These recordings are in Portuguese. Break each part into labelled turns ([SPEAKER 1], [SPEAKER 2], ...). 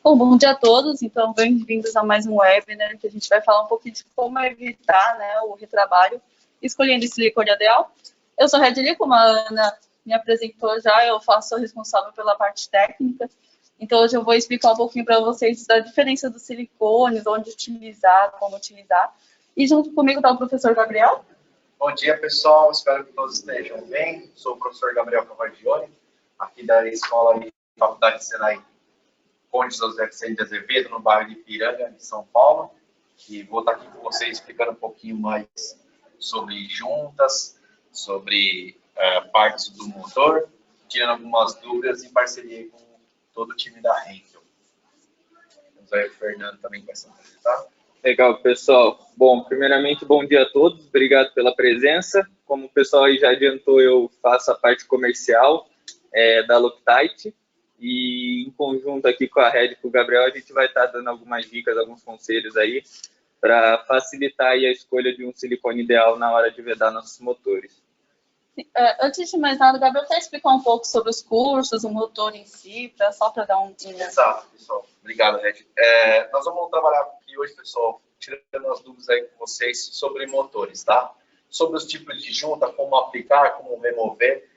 [SPEAKER 1] Bom dia a todos. Então, bem-vindos a mais um webinar, que a gente vai falar um pouquinho de como evitar, né, o retrabalho, escolhendo esse silicone ideal. Eu sou a Redli, como a Ana me apresentou já, eu sou responsável pela parte técnica. Então, hoje eu vou explicar um pouquinho para vocês da diferença dos silicones, onde utilizar, como utilizar. E junto comigo está o professor Gabriel.
[SPEAKER 2] Bom dia, pessoal. Espero que todos estejam bem. Sou o professor Gabriel Cavardioli, aqui da Escola de Faculdade de Senai Conde José Vicente de Azevedo, no bairro de Ipiranga, de São Paulo. E vou estar aqui com vocês explicando um pouquinho mais sobre juntas, sobre partes do motor, tirando algumas dúvidas em parceria com todo o time da Henkel. Temos aí o Fernando também com essa tá?
[SPEAKER 3] Legal, pessoal. Bom, primeiramente, bom dia a todos. Obrigado pela presença. Como o pessoal aí já adiantou, eu faço a parte comercial da Loctite. E em conjunto aqui com a Red e com o Gabriel, a gente vai estar dando algumas dicas, alguns conselhos aí para facilitar aí a escolha de um silicone ideal na hora de vedar nossos motores.
[SPEAKER 1] Antes de mais nada, o Gabriel quer explicar um pouco sobre os cursos, o motor em si, só para dar um...
[SPEAKER 2] Exato, pessoal. Obrigado, Red. Nós vamos trabalhar aqui hoje, pessoal, tirando as dúvidas aí com vocês sobre motores, tá? Sobre os tipos de junta, como aplicar, como remover.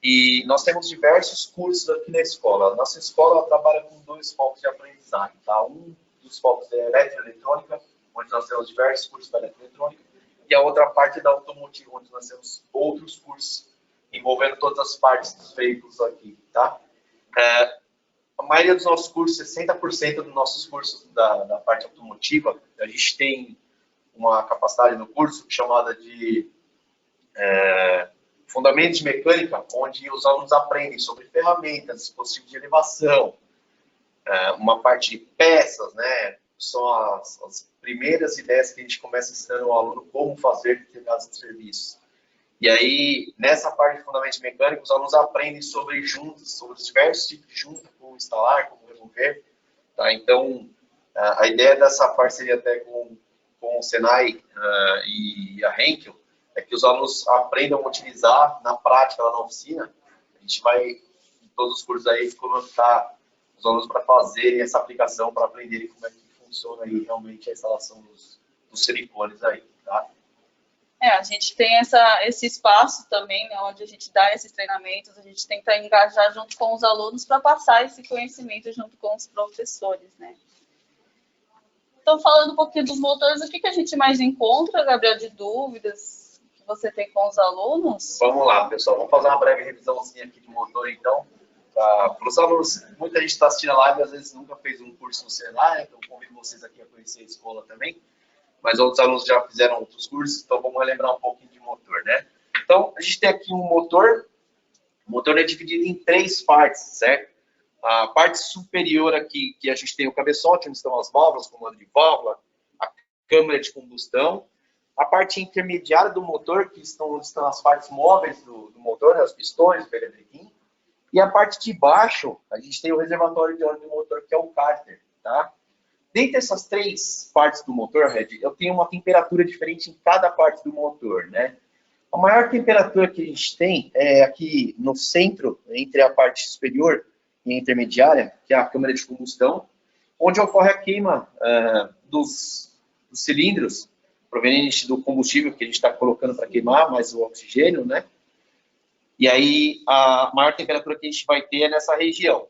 [SPEAKER 2] E nós temos diversos cursos aqui na escola. Nossa escola trabalha com 2 focos de aprendizagem, tá? Um dos focos é eletroeletrônica, onde nós temos diversos cursos da eletroeletrônica, e a outra parte é da automotiva, onde nós temos outros cursos envolvendo todas as partes dos veículos aqui, tá? A maioria dos nossos cursos, 60% dos nossos cursos da parte automotiva, a gente tem uma capacidade no curso chamada de Fundamentos de Mecânica, onde os alunos aprendem sobre ferramentas, dispositivos de elevação, uma parte de peças, né? São as primeiras ideias que a gente começa ensinando ao aluno como fazer determinados serviços. E aí, nessa parte de fundamentos mecânicos, os alunos aprendem sobre juntas, sobre os diversos tipos de junta, como instalar, como remover. Tá? Então, a ideia dessa parceria até com o Senai e a Henkel é que os alunos aprendam a utilizar na prática, lá na oficina. A gente vai, em todos os cursos aí, colocar os alunos para fazerem essa aplicação, para aprenderem como é que funciona aí realmente a instalação dos silicones aí, tá?
[SPEAKER 1] A gente tem esse espaço também, né, onde a gente dá esses treinamentos, a gente tenta engajar junto com os alunos para passar esse conhecimento junto com os professores, né? Então, falando um pouquinho dos motores, o que a gente mais encontra, Gabriel, de dúvidas que você tem com os alunos?
[SPEAKER 2] Vamos lá, pessoal, vamos fazer uma breve revisãozinha aqui de motor, então. Para os alunos, muita gente está assistindo a live, às vezes nunca fez um curso no Senai, então convido vocês aqui a conhecer a escola também. Mas outros alunos já fizeram outros cursos, então vamos relembrar um pouquinho de motor, né? Então, a gente tem aqui um motor. O motor é dividido em 3 partes, certo? A parte superior aqui, que a gente tem o cabeçote, onde estão as válvulas, comando de válvula, a câmara de combustão. A parte intermediária do motor, onde estão as partes móveis do motor, né? Os pistões, o pererequim. E a parte de baixo, a gente tem o reservatório de óleo do motor, que é o cárter, tá? Dentre essas 3 partes do motor, Red, eu tenho uma temperatura diferente em cada parte do motor, né? A maior temperatura que a gente tem é aqui no centro, entre a parte superior e a intermediária, que é a câmara de combustão, onde ocorre a queima dos cilindros, proveniente do combustível que a gente está colocando para queimar, mais o oxigênio, né? E aí, a maior temperatura que a gente vai ter é nessa região.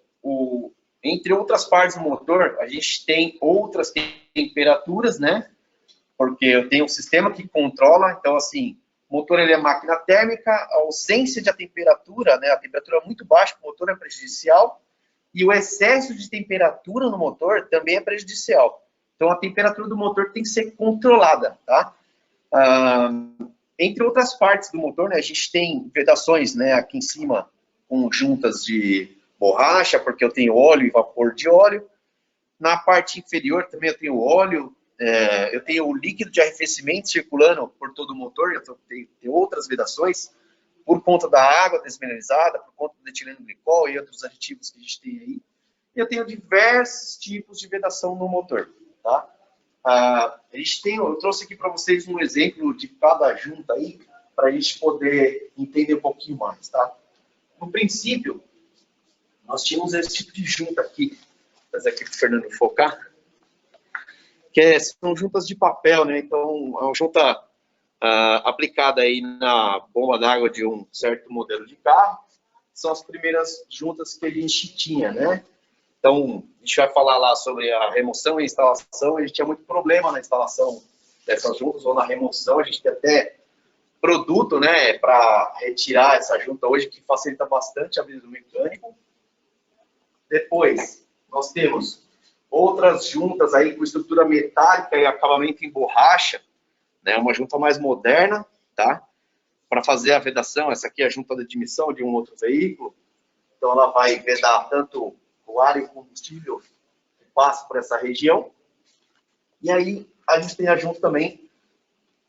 [SPEAKER 2] Entre outras partes do motor, a gente tem outras temperaturas, né? Porque eu tenho um sistema que controla, então, assim, o motor ele é máquina térmica, a ausência de temperatura, né? A temperatura muito baixa para o motor é prejudicial, e o excesso de temperatura no motor também é prejudicial. Então, a temperatura do motor tem que ser controlada, tá? Entre outras partes do motor, né, a gente tem vedações, né, aqui em cima, com juntas de borracha, porque eu tenho óleo e vapor de óleo. Na parte inferior também eu tenho óleo, eu tenho o líquido de arrefecimento circulando por todo o motor, eu tenho outras vedações, por conta da água desmineralizada, por conta do etileno glicol e outros aditivos que a gente tem aí. Eu tenho diversos tipos de vedação no motor, tá? Eu trouxe aqui para vocês um exemplo de cada junta aí, para a gente poder entender um pouquinho mais, tá? No princípio, nós tínhamos esse tipo de junta aqui, fazer aqui para o Fernando focar, são juntas de papel, né? Então, é uma junta aplicada aí na bomba d'água de um certo modelo de carro. São as primeiras juntas que a gente tinha, né? Então, a gente vai falar lá sobre a remoção e instalação. A gente tinha muito problema na instalação dessas juntas ou na remoção. A gente tem até produto, né, para retirar essa junta hoje, que facilita bastante a vida do mecânico. Depois, nós temos outras juntas aí com estrutura metálica e acabamento em borracha, né, uma junta mais moderna, tá? Para fazer a vedação. Essa aqui é a junta de admissão de um outro veículo. Então, ela vai vedar tanto o ar e o combustível que passa por essa região. E aí, a gente tem a junta também,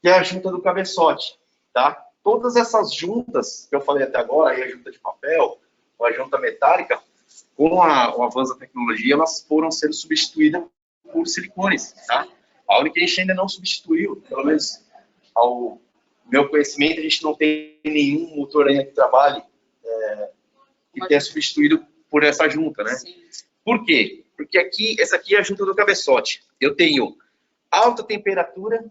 [SPEAKER 2] que é a junta do cabeçote, tá? Todas essas juntas que eu falei até agora, aí a junta de papel, ou a junta metálica, com o avanço da tecnologia, elas foram sendo substituídas por silicones, tá? A única que a gente ainda não substituiu, pelo menos ao meu conhecimento, a gente não tem nenhum motor ainda que trabalhe que tenha substituído por essa junta, né? Sim. Por quê? Porque essa aqui é a junta do cabeçote. Eu tenho alta temperatura,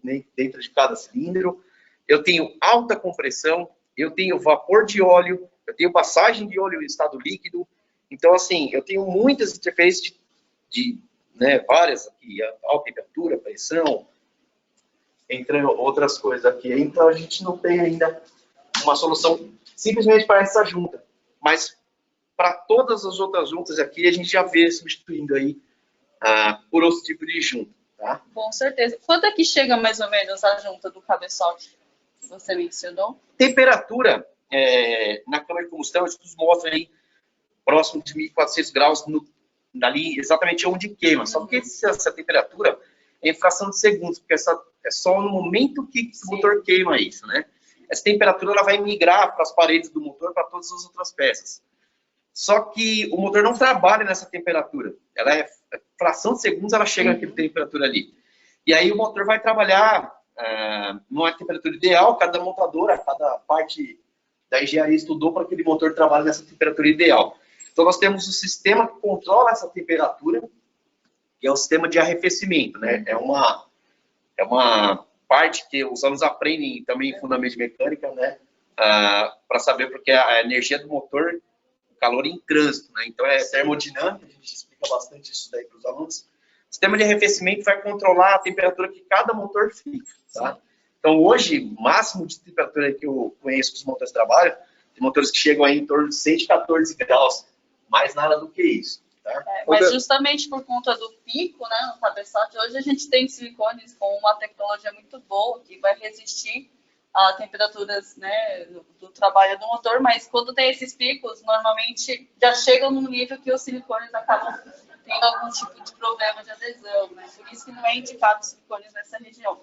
[SPEAKER 2] né, dentro de cada cilindro, eu tenho alta compressão, eu tenho vapor de óleo, eu tenho passagem de óleo em estado líquido. Então, assim, eu tenho muitas interfaces né, várias aqui, alta temperatura, pressão, entre outras coisas aqui. Então, a gente não tem ainda uma solução simplesmente para essa junta. Mas, para todas as outras juntas aqui, a gente já vê substituindo aí por outro tipo de junta, tá?
[SPEAKER 1] Com certeza. Quanto é que chega mais ou menos a junta do cabeçote que você mencionou?
[SPEAKER 2] Temperatura na câmara de combustão, estudos mostram aí próximo de 1.400 graus ali exatamente onde queima. Só que essa temperatura é em fração de segundos, porque é só no momento que o motor queima isso, né? Essa temperatura ela vai migrar para as paredes do motor, para todas as outras peças. Só que o motor não trabalha nessa temperatura. Ela fração de segundos, ela chega naquela temperatura ali. E aí o motor vai trabalhar numa temperatura ideal. Cada montadora, cada parte da engenharia estudou para que aquele motor trabalhe nessa temperatura ideal. Então nós temos o sistema que controla essa temperatura, que é o sistema de arrefecimento, né? É uma parte que os alunos aprendem também em fundamento de mecânica, né? Para saber porque a energia do motor, o calor em trânsito, né? Então é termodinâmica, a gente explica bastante isso daí para os alunos. O sistema de arrefecimento vai controlar a temperatura que cada motor fica, tá? Então hoje, o máximo de temperatura que eu conheço que os motores trabalham, tem motores que chegam aí em torno de 114 graus, mais nada do que isso. Tá?
[SPEAKER 1] Mas justamente por conta do pico, né, no cabeçote, hoje a gente tem silicones com uma tecnologia muito boa, que vai resistir a temperaturas, né, do trabalho do motor, mas quando tem esses picos, normalmente já chegam num nível que os silicones acabam tendo algum tipo de problema de adesão, né? Por isso que não é indicado silicones nessa região.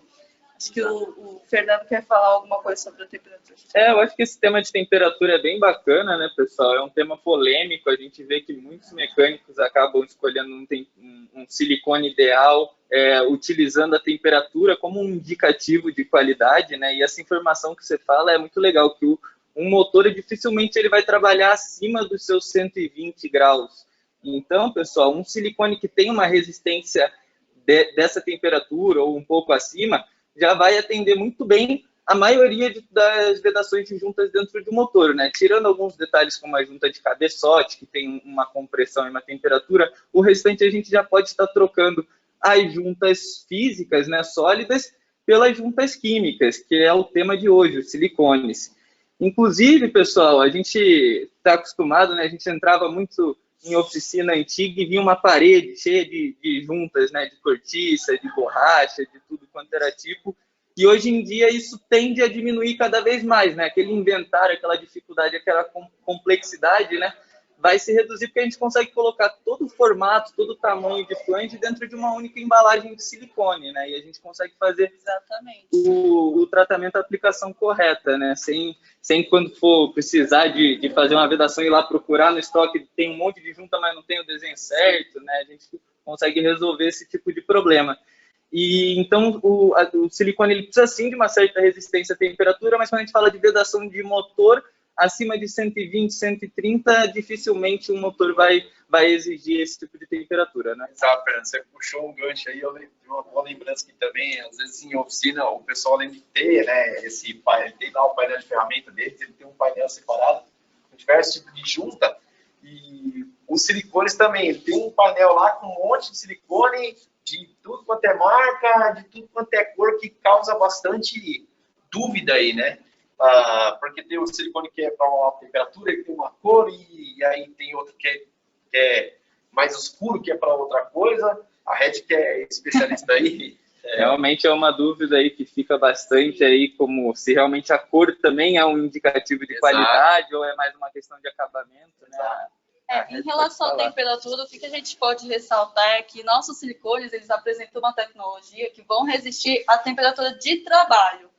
[SPEAKER 1] Acho que o Fernando quer falar alguma coisa sobre a temperatura.
[SPEAKER 3] Eu acho que esse tema de temperatura é bem bacana, né, pessoal? É um tema polêmico, a gente vê que muitos mecânicos acabam escolhendo um silicone ideal, utilizando a temperatura como um indicativo de qualidade, né? E essa informação que você fala é muito legal, que um motor dificilmente ele vai trabalhar acima dos seus 120 graus. Então, pessoal, um silicone que tem uma resistência dessa temperatura ou um pouco acima, já vai atender muito bem a maioria das vedações de juntas dentro do motor, né? Tirando alguns detalhes como a junta de cabeçote, que tem uma compressão e uma temperatura, o restante a gente já pode estar trocando as juntas físicas, né, sólidas, pelas juntas químicas, que é o tema de hoje, os silicones. Inclusive, pessoal, a gente está acostumado, né? A gente entrava muito em oficina antiga e vinha uma parede cheia de juntas, né, de cortiça, de borracha, de tudo quanto era tipo, e hoje em dia isso tende a diminuir cada vez mais, né, aquele inventário, aquela dificuldade, aquela complexidade, né, vai se reduzir porque a gente consegue colocar todo o formato, todo o tamanho de flange dentro de uma única embalagem de silicone, né, e a gente consegue fazer o tratamento, a aplicação correta, né, sem quando for precisar de fazer uma vedação ir lá procurar no estoque, tem um monte de junta, mas não tem o desenho certo, né, a gente consegue resolver esse tipo de problema. E então o silicone ele precisa sim de uma certa resistência à temperatura, mas quando a gente fala de vedação de motor, acima de 120, 130, dificilmente um motor vai exigir esse tipo de temperatura, né?
[SPEAKER 2] Exato, Fernando, você puxou um gancho aí, eu tive uma boa lembrança que também, às vezes em oficina, o pessoal lembra de ter, né, ele tem lá o painel de ferramenta deles, ele tem um painel separado, com diversos tipos de junta, e os silicones também, ele tem um painel lá com um monte de silicone, de tudo quanto é marca, de tudo quanto é cor, que causa bastante dúvida aí, né? Porque tem o silicone que é para uma temperatura, que tem uma cor, e aí tem outro que é mais escuro, que é para outra coisa. A Red, que é especialista aí.
[SPEAKER 3] Realmente é uma dúvida aí que fica bastante aí, como se realmente a cor também é um indicativo de
[SPEAKER 2] Exato.
[SPEAKER 3] Qualidade ou é mais uma questão de acabamento, né?
[SPEAKER 1] Em relação à temperatura, o que a gente pode ressaltar é que nossos silicones, eles apresentam uma tecnologia que vão resistir à temperatura de trabalho.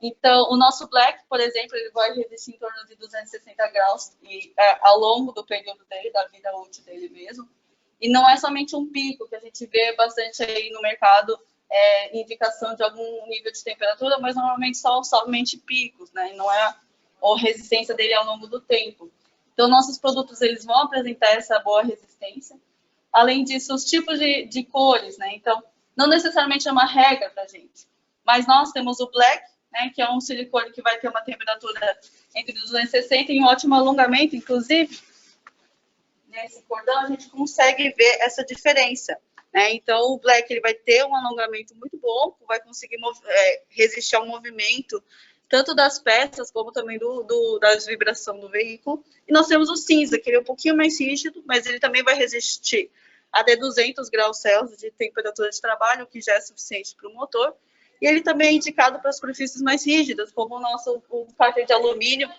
[SPEAKER 1] Então, o nosso Black, por exemplo, ele vai resistir em torno de 260 graus ao longo do período dele, da vida útil dele mesmo. E não é somente um pico, que a gente vê bastante aí no mercado, indicação de algum nível de temperatura, mas normalmente são somente picos, né? E não é a resistência dele ao longo do tempo. Então, nossos produtos, eles vão apresentar essa boa resistência. Além disso, os tipos de cores, né? Então, não necessariamente é uma regra para a gente. Mas nós temos o Black, né, que é um silicone que vai ter uma temperatura entre 260 e um ótimo alongamento, inclusive. Nesse cordão, a gente consegue ver essa diferença. Né? Então, o Black ele vai ter um alongamento muito bom, vai conseguir resistir ao movimento, tanto das peças, como também das vibrações do veículo. E nós temos o cinza, que ele é um pouquinho mais rígido, mas ele também vai resistir a até 200 graus Celsius de temperatura de trabalho, o que já é suficiente para o motor. E ele também é indicado para as superfícies mais rígidas, como o cárter de alumínio.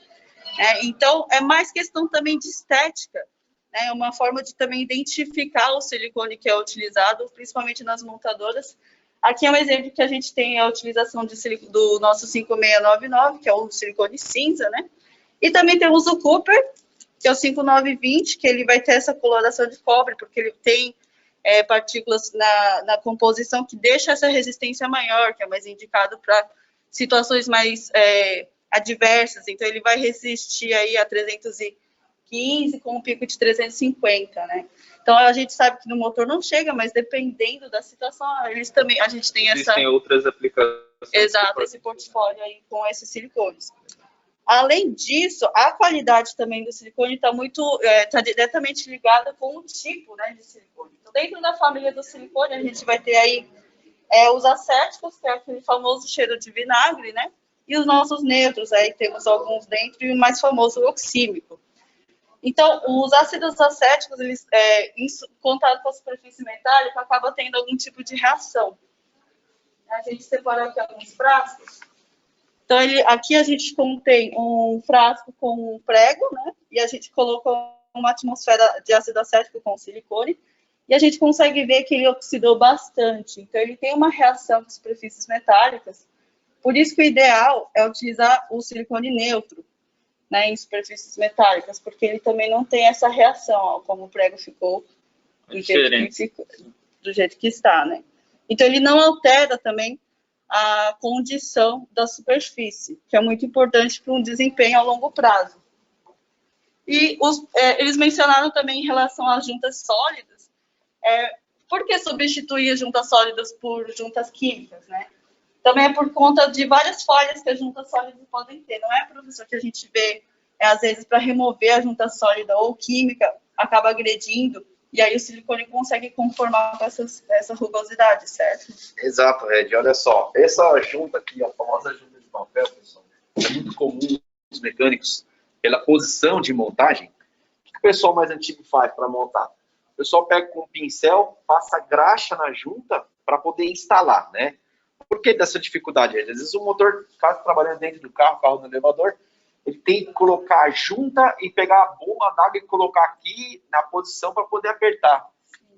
[SPEAKER 1] Então, é mais questão também de estética. É uma forma de também identificar o silicone que é utilizado, principalmente nas montadoras. Aqui é um exemplo que a gente tem a utilização do nosso 5699, que é o silicone cinza, né? E também temos o Cooper, que é o 5920, que ele vai ter essa coloração de cobre, porque ele tem partículas na composição que deixa essa resistência maior, que é mais indicado para situações mais adversas. Então, ele vai resistir aí a 315 com um pico de 350, né? Então, a gente sabe que no motor não chega, mas dependendo da situação, a gente tem
[SPEAKER 3] Existem outras aplicações.
[SPEAKER 1] Exato, esse portfólio aí com esses silicones. Além disso, a qualidade também do silicone está diretamente ligada com o tipo, né, de silicone. Então, dentro da família do silicone, a gente vai ter aí os acéticos, que é aquele famoso cheiro de vinagre, né? E os nossos neutros, aí temos alguns dentro, e o mais famoso, o oxímico. Então, os ácidos acéticos, eles, em contato com a superfície metálica, acabam tendo algum tipo de reação. A gente separou aqui alguns frascos. Então, aqui a gente contém um frasco com um prego, né? E a gente colocou uma atmosfera de ácido acético com silicone. E a gente consegue ver que ele oxidou bastante. Então, ele tem uma reação com superfícies metálicas. Por isso que o ideal é utilizar o silicone neutro, né, em superfícies metálicas, porque ele também não tem essa reação, ó, como o prego ficou do jeito que está, né? Então, ele não altera também a condição da superfície, que é muito importante para um desempenho a longo prazo. E eles mencionaram também em relação às juntas sólidas, por que substituir as juntas sólidas por juntas químicas, né? Também é por conta de várias falhas que as juntas sólidas podem ter. Não é, professor, que a gente vê, às vezes, para remover a junta sólida ou química, acaba agredindo, e aí o silicone consegue conformar com essa rugosidade, certo?
[SPEAKER 2] Exato, Red. Olha só, essa junta aqui, a famosa junta de papel, pessoal, é muito comum os mecânicos, pela posição de montagem. O que o pessoal mais antigo faz para montar? O pessoal pega com um pincel, passa graxa na junta para poder instalar, né? Por que dessa dificuldade? Às vezes o motor, caso trabalhando dentro do carro no elevador, ele tem que colocar a junta e pegar a bomba d'água e colocar aqui na posição para poder apertar.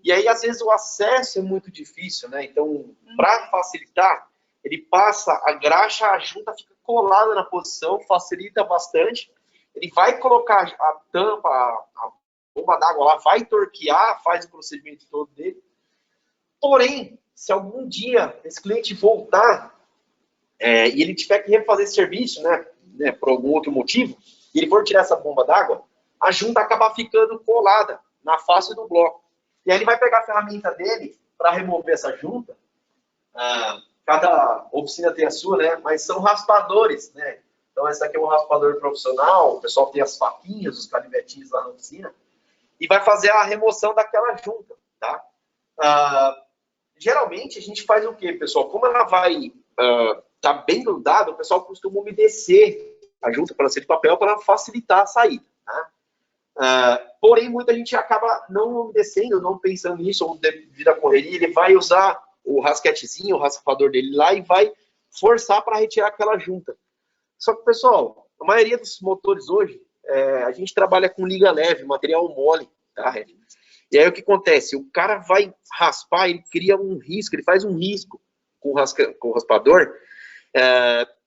[SPEAKER 2] E aí, às vezes, o acesso é muito difícil, né? Então, para facilitar, ele passa a graxa, a junta fica colada na posição, facilita bastante. Ele vai colocar a tampa, a bomba d'água lá, vai torquear, faz o procedimento todo dele. Porém, se algum dia esse cliente voltar e ele tiver que refazer esse serviço, né, por algum outro motivo,
[SPEAKER 4] e ele for tirar essa bomba d'água, a junta acaba ficando colada na face do bloco. E aí ele vai pegar a ferramenta dele para remover essa junta. Cada oficina tem a sua, né? Mas são raspadores, né? Então, esse aqui é um raspador profissional, o pessoal tem as faquinhas, os canivetinhos lá na oficina, e vai fazer a remoção daquela junta, tá? Geralmente, a gente faz o quê, pessoal? Como ela vai tá bem grudada, o pessoal costuma umedecer a junta para ser de papel para facilitar a saída, tá? Porém, muita gente acaba não umedecendo, não pensando nisso, ou devido à correria, ele vai usar o rasquetezinho, o raspador dele lá e vai forçar para retirar aquela junta. Só que, pessoal, a maioria dos motores hoje, a gente trabalha com liga leve, material mole, tá, Red? E aí o que acontece? O cara vai raspar, ele cria um risco, ele faz um risco com o raspador,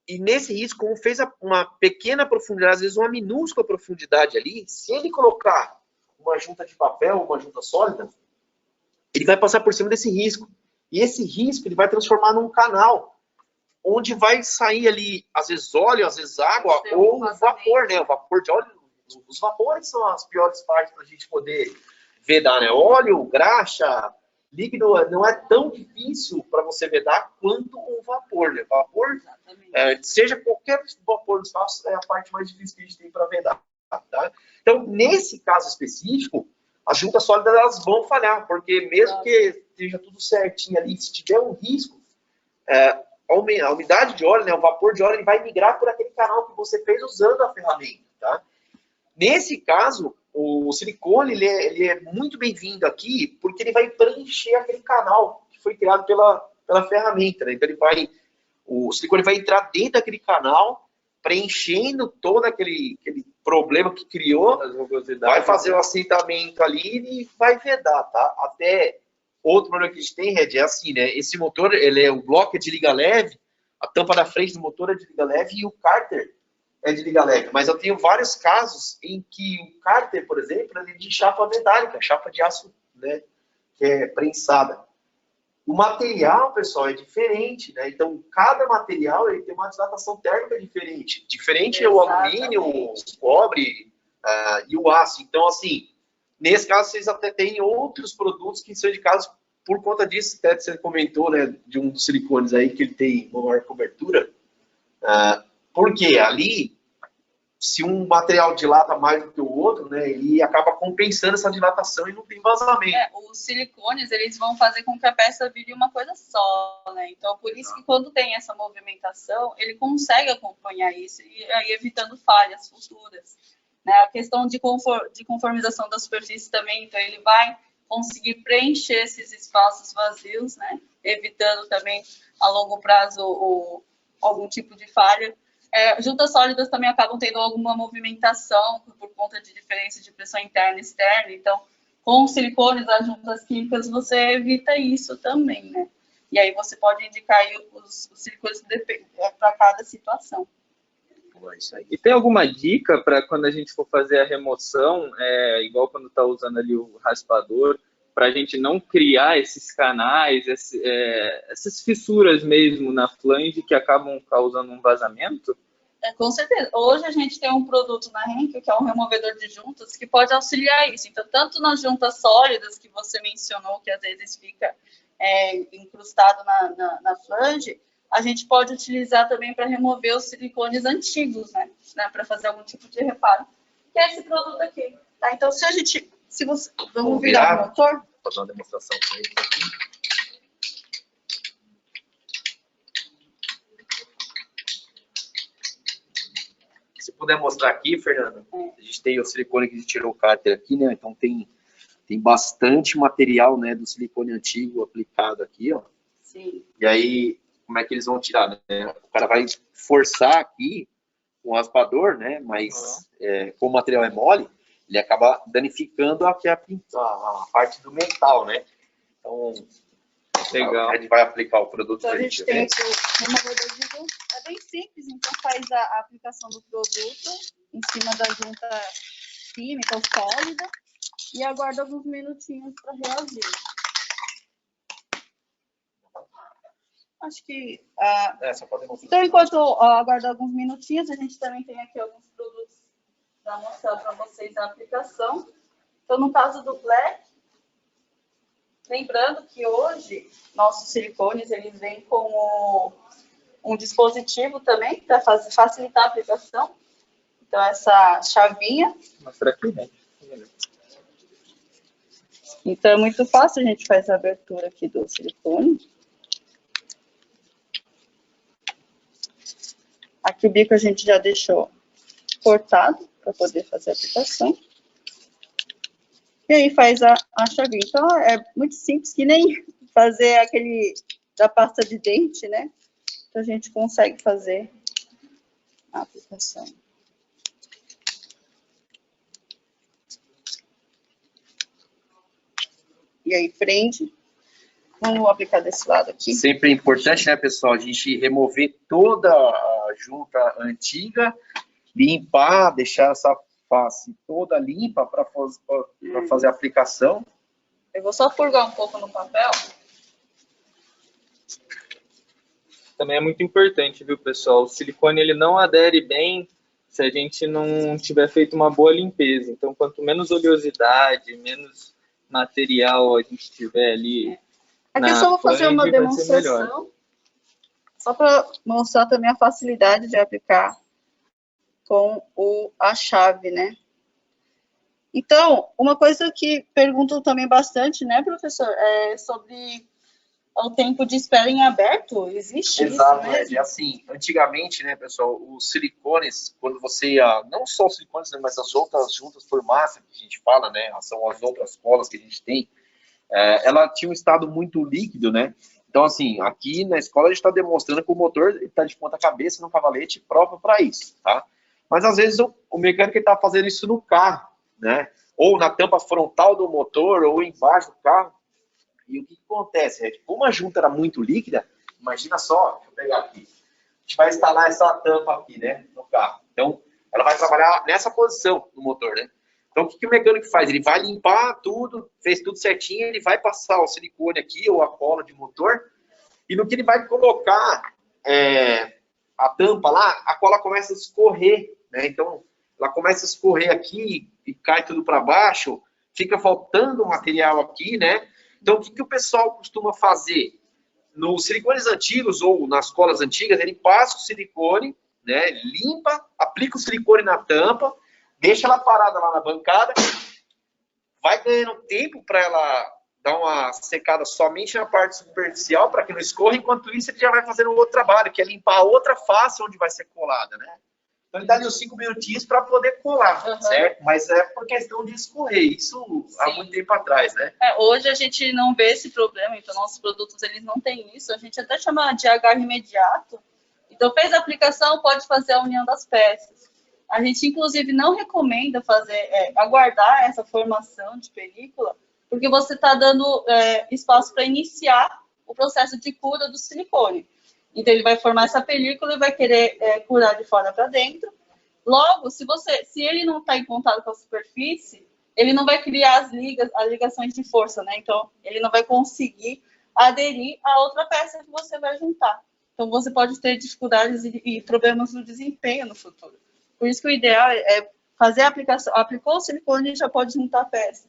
[SPEAKER 4] e nesse risco, como fez uma pequena profundidade, às vezes uma minúscula profundidade ali, se ele colocar uma junta de papel, uma junta sólida, ele vai passar por cima desse risco. E esse risco ele vai transformar num canal, onde vai sair ali, às vezes óleo, às vezes água, ou vapor, né? O vapor de óleo, os vapores são as piores partes para a gente poder vedar, né? Óleo, graxa, líquido, não é tão difícil para você vedar quanto o vapor, né? Vapor, seja qualquer vapor do espaço, é a parte mais difícil que a gente tem para vedar, tá? Então, nesse caso específico, as juntas sólidas elas vão falhar, porque mesmo que esteja tudo certinho ali, se tiver um risco, a umidade de óleo, né, o vapor de óleo, ele vai migrar por aquele canal que você fez usando a ferramenta, tá? Nesse caso, o silicone, ele é muito bem-vindo aqui, porque ele vai preencher aquele canal que foi criado pela ferramenta, né? Então, o silicone vai entrar dentro daquele canal, preenchendo todo aquele problema que criou, vai fazer o assentamento ali e vai vedar, tá? Até outro problema que a gente tem, Red, é assim, né? Esse motor, o bloco é de liga leve, a tampa da frente do motor é de liga leve e o cárter é de liga leve. Mas eu tenho vários casos em que o cárter, por exemplo, ele é de chapa metálica, chapa de aço, né? Que é prensada. O material, pessoal, é diferente, né? Então, cada material ele tem uma dilatação térmica diferente. Diferente é o alumínio, o cobre e o aço. Então, assim, nesse caso, vocês até têm outros produtos que são indicados por conta disso. Até você comentou, né, de um dos silicones aí que ele tem uma maior cobertura. Porque ali, se um material dilata mais do que o outro, né, ele acaba compensando essa dilatação e não tem vazamento.
[SPEAKER 1] Os silicones, eles vão fazer com que a peça vire uma coisa só, né? Então, por isso que quando tem essa movimentação, ele consegue acompanhar isso e aí evitando falhas futuras. Né? A questão de conformização da superfície também, então ele vai conseguir preencher esses espaços vazios, né? Evitando também a longo prazo algum tipo de falha. Juntas sólidas também acabam tendo alguma movimentação por conta de diferença de pressão interna e externa. Então, com silicones, as juntas químicas, você evita isso também, né? E aí você pode indicar aí os silicones para cada situação.
[SPEAKER 3] E tem alguma dica para quando a gente for fazer a remoção, igual quando está usando ali o raspador, para a gente não criar esses canais, essas fissuras mesmo na flange que acabam causando um vazamento?
[SPEAKER 1] Com certeza. Hoje a gente tem um produto na Henkel, que é um removedor de juntas, que pode auxiliar isso. Então, tanto nas juntas sólidas, que você mencionou, que às vezes fica incrustado na flange, a gente pode utilizar também para remover os silicones antigos, né? Para fazer algum tipo de reparo. Que é esse produto aqui. Tá? Então, vamos virar o motor?
[SPEAKER 4] Vou fazer uma demonstração para eles aqui. Se puder mostrar aqui, Fernanda, a gente tem o silicone que a gente tirou o cárter aqui, né? Então tem bastante material, né, do silicone antigo aplicado aqui, ó.
[SPEAKER 1] Sim.
[SPEAKER 4] E aí, como é que eles vão tirar, né? O cara vai forçar aqui com o raspador, né? Mas como o material é mole, ele acaba danificando aqui a parte do metal, né? Então, legal. A gente vai aplicar o produto.
[SPEAKER 1] Então, a gente tem aqui o removedor de junta. É bem simples, então faz a aplicação do produto em cima da junta química ou sólida e aguarda alguns minutinhos para reagir. Acho que...
[SPEAKER 4] só pode mostrar.
[SPEAKER 1] Então, enquanto aguarda alguns minutinhos, a gente também tem aqui alguns produtos para mostrar para vocês a aplicação. Então, no caso do Black, lembrando que hoje nossos silicones eles vêm com um dispositivo também para facilitar a aplicação. Então, essa chavinha.
[SPEAKER 3] Vou mostrar aqui, né?
[SPEAKER 1] Então, é muito fácil, a gente faz a abertura aqui do silicone. Aqui o bico a gente já deixou cortado para poder fazer a aplicação. E aí faz a chavinha. Então, é muito simples, que nem fazer aquele da pasta de dente, né? Então, a gente consegue fazer a aplicação. E aí prende. Vamos aplicar desse lado aqui.
[SPEAKER 2] Sempre é importante, né, pessoal, a gente remover toda a junta antiga, limpar, deixar essa face toda limpa para fazer a aplicação.
[SPEAKER 1] Eu vou só furgar um pouco no papel.
[SPEAKER 3] Também é muito importante, viu, pessoal? O silicone ele não adere bem se a gente não tiver feito uma boa limpeza. Então, quanto menos oleosidade, menos material a gente tiver ali.
[SPEAKER 1] Aqui eu só vou fazer uma demonstração, só para mostrar também a facilidade de aplicar com a chave, né? Então, uma coisa que perguntam também bastante, né, professor, é sobre o tempo de espera em aberto. Existe
[SPEAKER 2] Exato,
[SPEAKER 1] isso mesmo?
[SPEAKER 2] é assim, antigamente, né, pessoal, os silicones, quando você ia, não só os silicones, né, mas as outras juntas por massa que a gente fala, né, são as outras colas que a gente tem, ela tinha um estado muito líquido, né? Então, assim, aqui na escola a gente está demonstrando que o motor está de ponta cabeça no cavalete próprio para isso, tá? Mas às vezes o mecânico está fazendo isso no carro, né? Ou na tampa frontal do motor, ou embaixo do carro. E o que acontece? Como a junta era muito líquida, imagina só, deixa eu pegar aqui. A gente vai instalar essa tampa aqui, né, no carro. Então, ela vai trabalhar nessa posição no motor, né? Então, o que o mecânico faz? Ele vai limpar tudo, fez tudo certinho, ele vai passar o silicone aqui, ou a cola de motor, e no que ele vai colocar a tampa lá, a cola começa a escorrer, né? Então, ela começa a escorrer aqui e cai tudo para baixo, fica faltando material aqui, né? Então, o que o pessoal costuma fazer? Nos silicones antigos ou nas colas antigas, ele passa o silicone, né? Limpa, aplica o silicone na tampa, deixa ela parada lá na bancada, vai ganhando tempo para ela dar uma secada somente na parte superficial, para que não escorra, enquanto isso ele já vai fazendo outro trabalho, que é limpar a outra face onde vai ser colada, né? Então ele dá ali uns 5 minutinhos para poder colar, certo? Mas é por questão de escorrer, isso há muito tempo atrás, né?
[SPEAKER 1] Hoje a gente não vê esse problema, então nossos produtos eles não têm isso, a gente até chama de agarre imediato. Então fez a aplicação, pode fazer a união das peças. A gente, inclusive, não recomenda aguardar essa formação de película, porque você está dando espaço para iniciar o processo de cura do silicone. Então, ele vai formar essa película e vai querer curar de fora para dentro. Logo, se ele não está em contato com a superfície, ele não vai criar as ligações de força, né? Então, ele não vai conseguir aderir a outra peça que você vai juntar. Então, você pode ter dificuldades e problemas no desempenho no futuro. Por isso que o ideal é fazer a aplicação. Aplicou o silicone e já pode juntar a peça.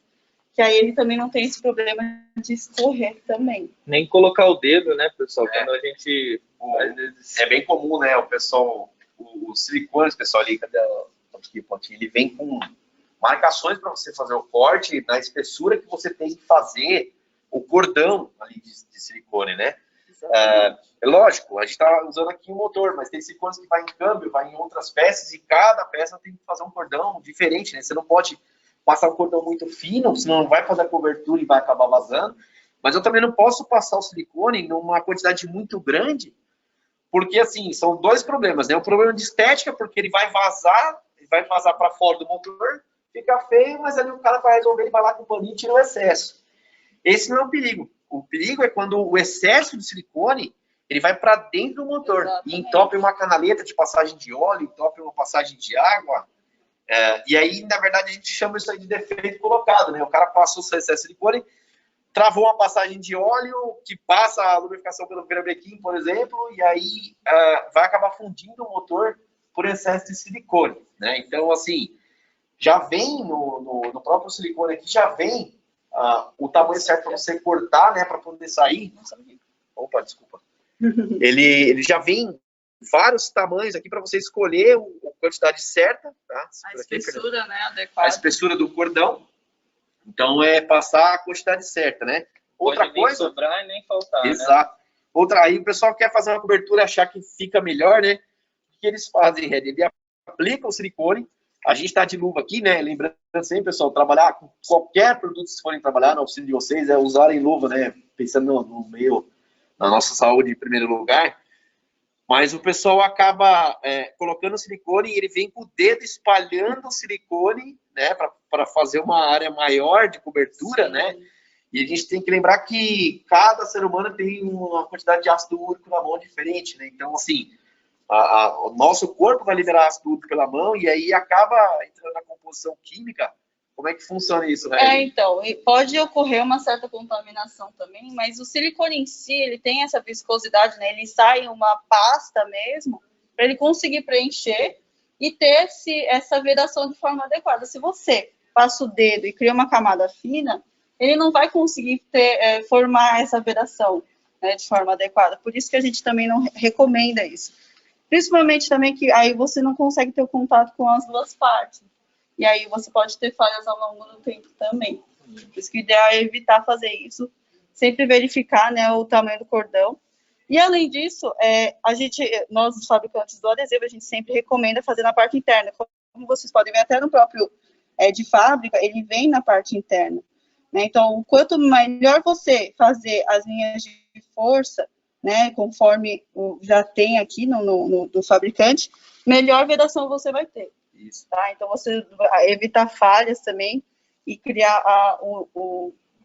[SPEAKER 1] Que aí ele também não tem esse problema de escorrer também.
[SPEAKER 3] Nem colocar o dedo, né, pessoal? Quando a gente... às vezes...
[SPEAKER 2] É bem comum, né, o pessoal... Os silicones, pessoal, ali, cadê o pontinho? Ele vem com marcações para você fazer o corte na espessura que você tem que fazer o cordão ali de silicone, né? É lógico, a gente está usando aqui o motor, mas tem silicones que vai em câmbio, vai em outras peças, e cada peça tem que fazer um cordão diferente, né? Você não pode passar um cordão muito fino, senão não vai fazer a cobertura e vai acabar vazando. Mas eu também não posso passar o silicone numa quantidade muito grande, porque, assim, são dois problemas, né? O problema de estética, porque ele vai vazar para fora do motor, fica feio, mas ali o cara vai resolver, ele vai lá com o paninho e tira o excesso. Esse não é o perigo. O perigo é quando o excesso de silicone, ele vai para dentro do motor. Exatamente. E entope uma canaleta de passagem de óleo, entope uma passagem de água. E aí, na verdade, a gente chama isso aí de defeito colocado, né? O cara passou o excesso de silicone, travou uma passagem de óleo que passa a lubrificação pelo grambequim, por exemplo, e aí vai acabar fundindo o motor por excesso de silicone, né? Então, assim,
[SPEAKER 4] já vem no próprio silicone aqui, já vem o tamanho certo para você cortar, né, para poder sair. Opa, desculpa. Ele já vem vários tamanhos aqui para você escolher a quantidade certa, tá?
[SPEAKER 1] A espessura, né, adequada.
[SPEAKER 4] A espessura do cordão. Então, é passar a quantidade certa, né? Outra
[SPEAKER 3] Pode nem
[SPEAKER 4] coisa...
[SPEAKER 3] sobrar e nem faltar,
[SPEAKER 4] Exato. Né? Outra, aí o pessoal quer fazer uma cobertura, achar que fica melhor, né? O que eles fazem, Red? Ele aplica o silicone, a gente está de luva aqui, né? Lembrando sempre, pessoal, trabalhar com qualquer produto que vocês forem trabalhar na oficina de vocês, é usarem luva, né? Pensando no meio, na nossa saúde em primeiro lugar. Mas o pessoal acaba colocando o silicone e ele vem com o dedo espalhando o silicone, né? Para fazer uma área maior de cobertura, sim, né? E a gente tem que lembrar que cada ser humano tem uma quantidade de ácido úrico na mão diferente, né? Então, assim, o nosso corpo vai liberar ácido úrico pela mão e aí acaba entrando na composição química. Como é que funciona isso, né?
[SPEAKER 1] Então, pode ocorrer uma certa contaminação também, mas o silicone em si, ele tem essa viscosidade, né? Ele sai em uma pasta mesmo, para ele conseguir preencher e ter essa vedação de forma adequada. Se você passa o dedo e cria uma camada fina, ele não vai conseguir formar essa vedação, né, de forma adequada. Por isso que a gente também não recomenda isso. Principalmente também que aí você não consegue ter o contato com as duas partes. E aí você pode ter falhas ao longo do tempo também. Por isso que o ideal é evitar fazer isso. Sempre verificar, né, o tamanho do cordão. E além disso, nós, os fabricantes do adesivo, a gente sempre recomenda fazer na parte interna. Como vocês podem ver, até no próprio de fábrica, ele vem na parte interna. Né? Então, quanto melhor você fazer as linhas de força, né, conforme já tem aqui do fabricante, melhor vedação você vai ter. Isso. Tá? Então, você vai evitar falhas também e criar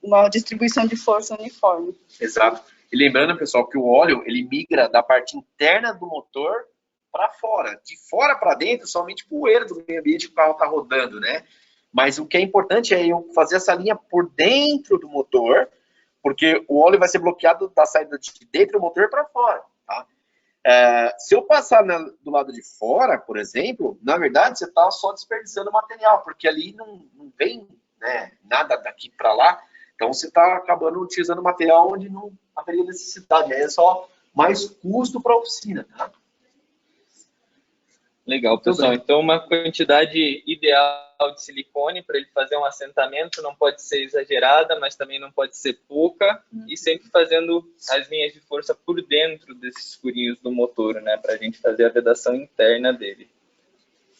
[SPEAKER 1] uma distribuição de força uniforme.
[SPEAKER 4] Exato. E lembrando, pessoal, que o óleo, ele migra da parte interna do motor para fora. De fora para dentro, somente poeira do meio ambiente que o carro está rodando, né? Mas o que é importante é eu fazer essa linha por dentro do motor, porque o óleo vai ser bloqueado da saída de dentro do motor para fora, tá? Se eu passar do lado de fora, por exemplo, na verdade, você está só desperdiçando material, porque ali não vem, né, nada daqui para lá, então você está acabando utilizando material onde não haveria necessidade, aí é só mais custo para a oficina, tá?
[SPEAKER 3] Legal, pessoal. Então, uma quantidade ideal de silicone para ele fazer um assentamento não pode ser exagerada, mas também não pode ser pouca, e sempre fazendo as linhas de força por dentro desses furinhos do motor, né, para a gente fazer a vedação interna dele.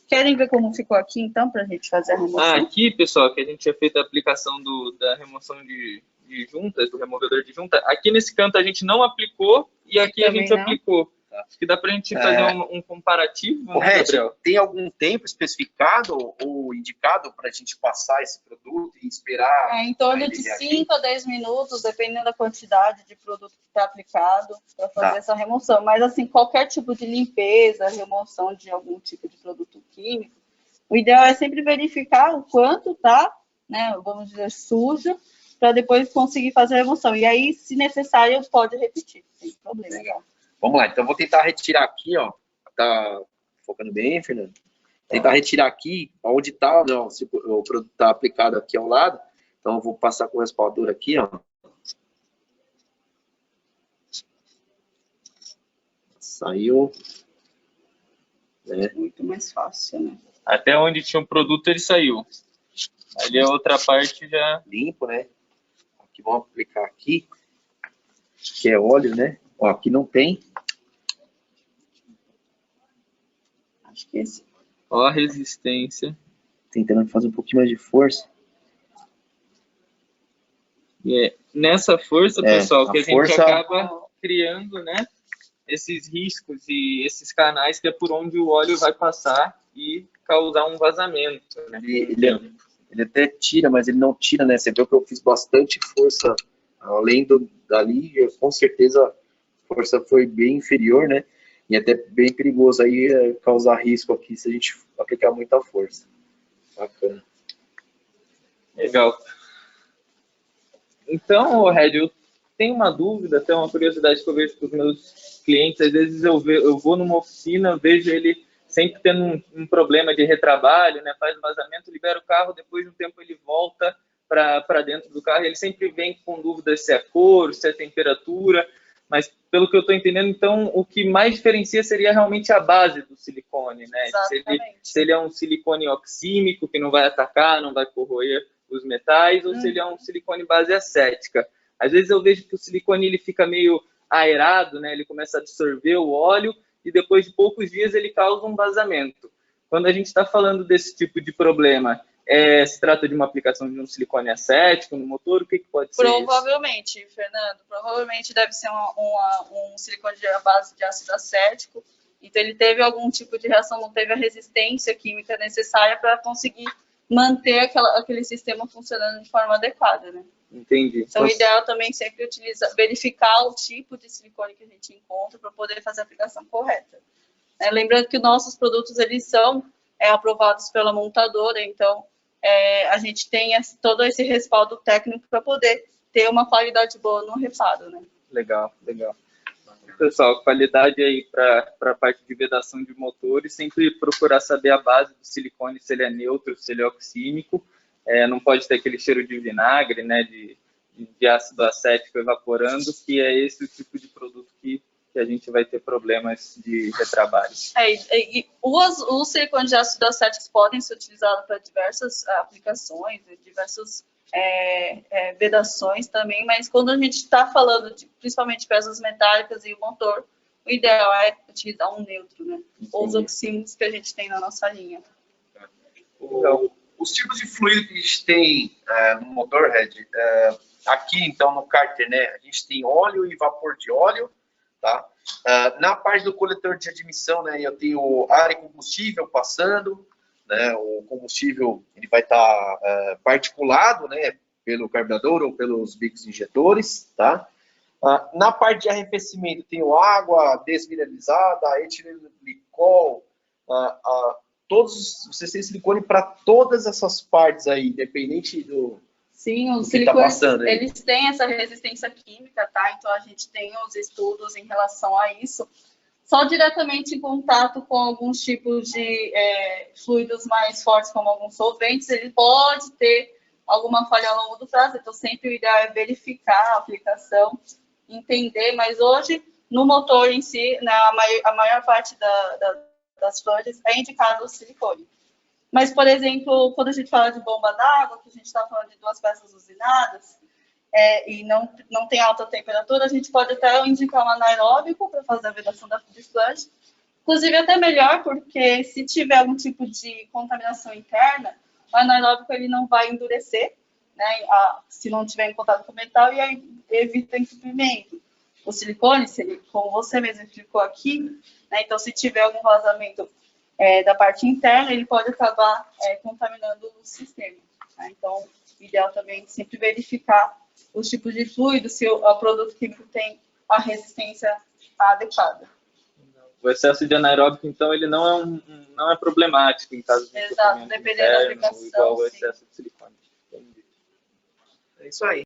[SPEAKER 1] Querem ver como ficou aqui, então, para a gente fazer a remoção?
[SPEAKER 3] Aqui, pessoal, que a gente tinha feito a aplicação da remoção de juntas, do removedor de junta, aqui nesse canto a gente não aplicou e aqui também a gente aplicou. Acho que dá para a gente fazer um comparativo,
[SPEAKER 4] né, Gabriel? Tem algum tempo especificado ou indicado para a gente passar esse produto e esperar?
[SPEAKER 1] Em torno de 5 a 10 minutos, dependendo da quantidade de produto que está aplicado, para fazer essa remoção. Mas, assim, qualquer tipo de limpeza, remoção de algum tipo de produto químico, o ideal é sempre verificar o quanto está, né, vamos dizer, sujo, para depois conseguir fazer a remoção. E aí, se necessário, pode repetir, sem problema.
[SPEAKER 4] Legal. Vamos lá, então vou tentar retirar aqui, ó. Tá focando bem, Fernando? Tentar retirar aqui, onde tá, não, se o produto tá aplicado aqui ao lado. Então eu vou passar com o raspador aqui, ó. Saiu.
[SPEAKER 1] Muito mais fácil, né?
[SPEAKER 3] Até onde tinha um produto, ele saiu. Ali a outra parte já...
[SPEAKER 4] Limpo, né? Aqui, vamos aplicar aqui, que é óleo, né? Ó, aqui não tem.
[SPEAKER 1] Acho que esse.
[SPEAKER 3] Ó a resistência.
[SPEAKER 4] Tentando fazer um pouquinho mais de força.
[SPEAKER 3] E nessa força, pessoal, que a gente acaba criando, né, esses riscos e esses canais que é por onde o óleo vai passar e causar um vazamento, né?
[SPEAKER 4] Ele até tira, mas ele não tira, né? Você viu que eu fiz bastante força além dali, com certeza a força foi bem inferior, né? E até bem perigoso aí causar risco aqui se a gente aplicar muita força. Bacana.
[SPEAKER 3] Legal. Então, Red, eu tenho uma dúvida, até uma curiosidade que eu vejo com os meus clientes. Às vezes eu vou numa oficina, vejo ele sempre tendo um problema de retrabalho, né? Faz vazamento, libera o carro, depois de um tempo ele volta para dentro do carro, ele sempre vem com dúvidas se é cor, se é temperatura, mas pelo que eu estou entendendo, então, o que mais diferencia seria realmente a base do silicone, né? Se ele é um silicone oxímico, que não vai atacar, não vai corroer os metais, ou se ele é um silicone base acética. Às vezes eu vejo que o silicone ele fica meio aerado, né? Ele começa a absorver o óleo e depois de poucos dias ele causa um vazamento. Quando a gente está falando desse tipo de problema, se trata de uma aplicação de um silicone acético no motor, o que pode ser
[SPEAKER 1] Provavelmente, isso? Fernando, provavelmente deve ser um silicone de base de ácido acético, então ele teve algum tipo de reação, não teve a resistência química necessária para conseguir manter aquele sistema funcionando de forma adequada, né?
[SPEAKER 3] Entendi.
[SPEAKER 1] Então, o ideal também sempre verificar o tipo de silicone que a gente encontra para poder fazer a aplicação correta. Lembrando que nossos produtos, eles são aprovados pela montadora, então a gente tem todo esse respaldo técnico para poder ter uma qualidade boa no reparo, né?
[SPEAKER 3] Legal, legal. Pessoal, qualidade aí para a parte de vedação de motores, sempre procurar saber a base do silicone, se ele é neutro, se ele é oxímico, não pode ter aquele cheiro de vinagre, né, de ácido acético evaporando, que é esse o tipo de produto que a gente vai ter problemas de retrabalho.
[SPEAKER 1] Os silicones de ácido acético podem ser utilizados para diversas aplicações, diversas vedações também, mas quando a gente está falando principalmente de peças metálicas e o motor, o ideal é utilizar um neutro, né? Ou os oxímicos que a gente tem na nossa linha.
[SPEAKER 2] Os tipos de fluido que a gente tem no motor, Red, aqui então no cárter, né, a gente tem óleo e vapor de óleo, tá? Na parte do coletor de admissão, né, eu tenho ar e combustível passando, né, o combustível ele vai estar particulado, né, pelo carburador ou pelos bicos injetores, tá? Na parte de arrefecimento, tenho água desmineralizada, etilenglicol, vocês têm silicone para todas essas partes aí, independente do...
[SPEAKER 1] Sim, os silicones, eles têm essa resistência química, tá? Então, a gente tem os estudos em relação a isso. Só diretamente em contato com alguns tipos de fluidos mais fortes, como alguns solventes, ele pode ter alguma falha ao longo do prazo. Então, sempre o ideal é verificar a aplicação, entender. Mas hoje, no motor em si, a maior parte das flores é indicado o silicone. Mas, por exemplo, quando a gente fala de bomba d'água, que a gente está falando de 2 peças usinadas, e não tem alta temperatura, a gente pode até indicar um anaeróbico para fazer a vedação de flange. Inclusive, até melhor, porque se tiver algum tipo de contaminação interna, o anaeróbico ele não vai endurecer, né, se não tiver em contato com o metal, e aí evita entupimento. O silicone, como você mesmo explicou aqui, né, então se tiver algum vazamento da parte interna, ele pode acabar contaminando o sistema. Né? Então, o ideal também é sempre verificar os tipos de fluido, se o produto químico tem a resistência adequada.
[SPEAKER 3] O excesso de anaeróbico, então, ele não é problemático em caso de
[SPEAKER 1] Exato, dependendo da aplicação.
[SPEAKER 3] Igual o excesso de silicone.
[SPEAKER 4] É isso aí.